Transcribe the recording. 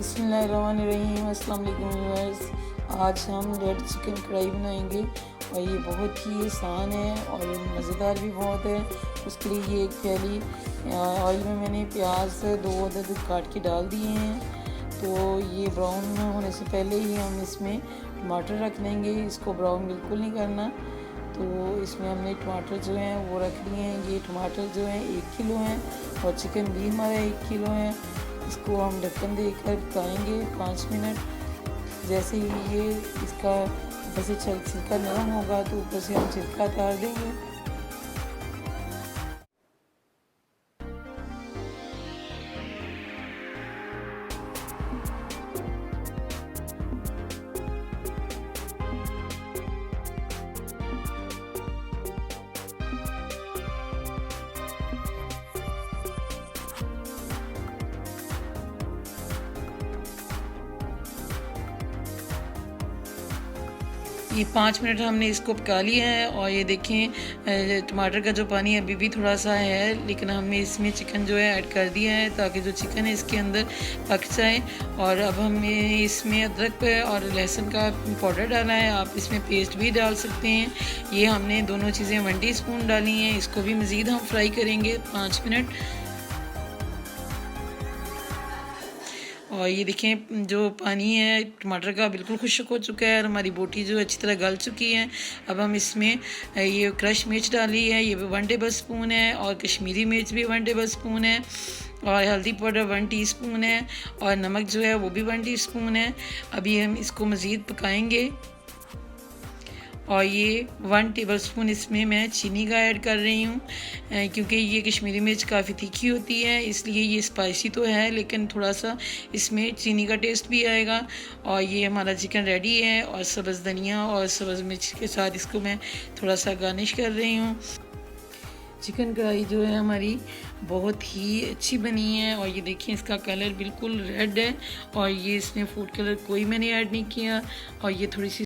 बिस्मिल्लाहिर्रहमानिर्रहीम। अस्सलाम वालेकुम व्यूअर्स। आज हम रेड चिकन कढ़ाई बनाएंगे और ये बहुत ही आसान है और मज़ेदार भी बहुत है। उसके लिए ये एक प्याली ऑयल में मैंने प्याज 2 अदद काट के डाल दिए हैं। तो ये ब्राउन होने से पहले ही हम इसमें टमाटर रख देंगे। इसको ब्राउन बिल्कुल नहीं करना। तो इसमें हमने टमाटर जो हैं वो रख लिए हैं। ये टमाटर जो हैं 1 किलो हैं और चिकन भी हमारा 1 किलो है। इसको हम ढक्कन देकर पकाएंगे 5 मिनट। जैसे ही ये इसका ऊपर से छिलका नरम होगा तो ऊपर से हम छिलका उतार देंगे। ये 5 मिनट हमने इसको पका लिया है और ये देखें टमाटर का जो पानी अभी भी थोड़ा सा है, लेकिन हमने इसमें चिकन जो है ऐड कर दिया है ताकि जो चिकन है इसके अंदर पक जाए। और अब हमने इसमें अदरक और लहसुन का पाउडर डाला है। आप इसमें पेस्ट भी डाल सकते हैं। ये हमने दोनों चीज़ें 1 टीस्पून डाली हैं। इसको भी मज़ीद हम फ्राई करेंगे 5 मिनट। और ये देखें जो पानी है टमाटर का बिल्कुल खुश्क हो चुका है और हमारी बोटी जो अच्छी तरह गल चुकी है। अब हम इसमें ये क्रश मिर्च डाली है, ये भी 1 टेबल स्पून है, और कश्मीरी मिर्च भी 1 टेबल स्पून है, और हल्दी पाउडर 1 टीस्पून है, और नमक जो है वो भी 1 टीस्पून है। अभी हम इसको मज़ीद पकाएंगे। और ये 1 टेबल स्पून इसमें मैं चीनी का ऐड कर रही हूँ, क्योंकि ये कश्मीरी मिर्च काफ़ी तीखी होती है, इसलिए ये स्पाइसी तो है लेकिन थोड़ा सा इसमें चीनी का टेस्ट भी आएगा। और ये हमारा चिकन रेडी है और सब्ज़ धनिया और सब्ज़ मिर्च के साथ इसको मैं थोड़ा सा गार्निश कर रही हूँ। चिकन कढ़ाई जो है हमारी बहुत ही अच्छी बनी है और ये देखिए इसका कलर बिल्कुल रेड है और ये इसमें फूड कलर कोई मैंने ऐड नहीं किया। और ये थोड़ी सी